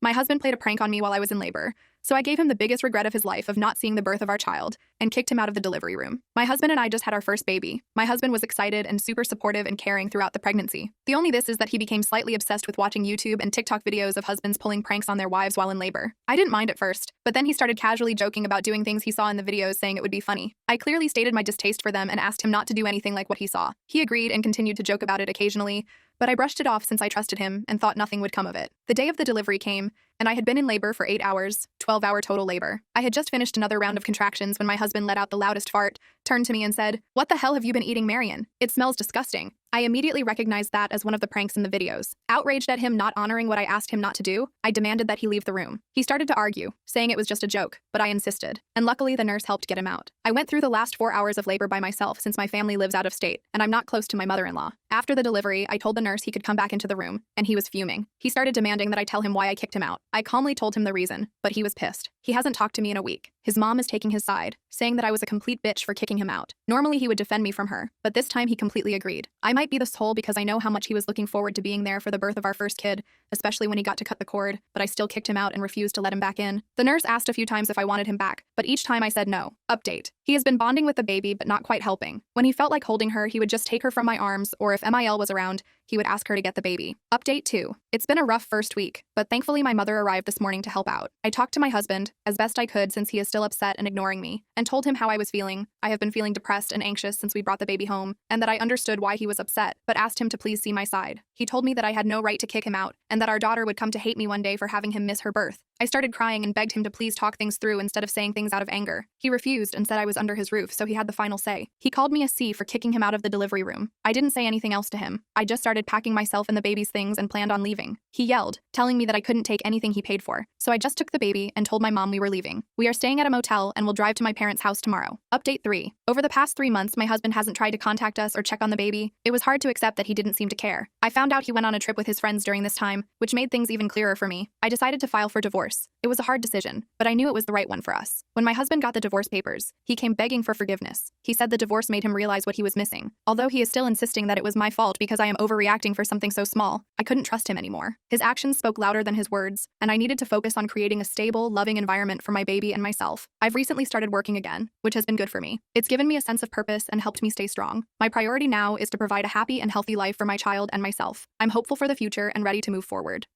My husband played a prank on me while I was in labor, so I gave him the biggest regret of his life of not seeing the birth of our child and kicked him out of the delivery room. My husband and I just had our first baby. My husband was excited and super supportive and caring throughout the pregnancy. The only this is that he became slightly obsessed with watching YouTube and TikTok videos of husbands pulling pranks on their wives while in labor. I didn't mind at first, but then he started casually joking about doing things he saw in the videos, saying it would be funny. I clearly stated my distaste for them and asked him not to do anything like what he saw. He agreed and continued to joke about it occasionally, but I brushed it off since I trusted him and thought nothing would come of it. The day of the delivery came, and I had been in labor for 8 hours, 12-hour total labor. I had just finished another round of contractions when my husband let out the loudest fart, turned to me and said, "What the hell have you been eating, Marion? It smells disgusting." I immediately recognized that as one of the pranks in the videos. Outraged at him not honoring what I asked him not to do, I demanded that he leave the room. He started to argue, saying it was just a joke, but I insisted, and luckily the nurse helped get him out. I went through the last 4 hours of labor by myself since my family lives out of state, and I'm not close to my mother-in-law. After the delivery, I told the nurse he could come back into the room, and he was fuming. He started demanding that I tell him why I kicked him out. I calmly told him the reason, but he was pissed. He hasn't talked to me in a week. His mom is taking his side, saying that I was a complete bitch for kicking him out. Normally he would defend me from her, but this time he completely agreed. I might be the soul because I know how much he was looking forward to being there for the birth of our first kid, especially when he got to cut the cord, but I still kicked him out and refused to let him back in. The nurse asked a few times if I wanted him back, but each time I said no. Update. He has been bonding with the baby but not quite helping. When he felt like holding her, he would just take her from my arms, or if MIL was around, he would ask her to get the baby. Update 2. It's been a rough first week, but thankfully my mother arrived this morning to help out. I talked to my husband, as best I could since he is still upset and ignoring me, and told him how I was feeling. I have been feeling depressed and anxious since we brought the baby home, and that I understood why he was upset, but asked him to please see my side. He told me that I had no right to kick him out, and that our daughter would come to hate me one day for having him miss her birth. I started crying and begged him to please talk things through instead of saying things out of anger. He refused and said I was under his roof, so he had the final say. He called me a C for kicking him out of the delivery room. I didn't say anything else to him. I just started packing myself and the baby's things and planned on leaving. He yelled, telling me that I couldn't take anything he paid for. So I just took the baby and told my mom we were leaving. We are staying at a motel and will drive to my parents' house tomorrow. Update 3. Over the past 3 months, my husband hasn't tried to contact us or check on the baby. It was hard to accept that he didn't seem to care. I found out he went on a trip with his friends during this time, which made things even clearer for me. I decided to file for divorce. It was a hard decision, but I knew it was the right one for us. When my husband got the divorce papers, he came begging for forgiveness. He said the divorce made him realize what he was missing. Although he is still insisting that it was my fault because I am overreacting for something so small, I couldn't trust him anymore. His actions spoke louder than his words, and I needed to focus on creating a stable, loving environment for my baby and myself. I've recently started working again, which has been good for me. It's given me a sense of purpose and helped me stay strong. My priority now is to provide a happy and healthy life for my child and myself. I'm hopeful for the future and ready to move forward.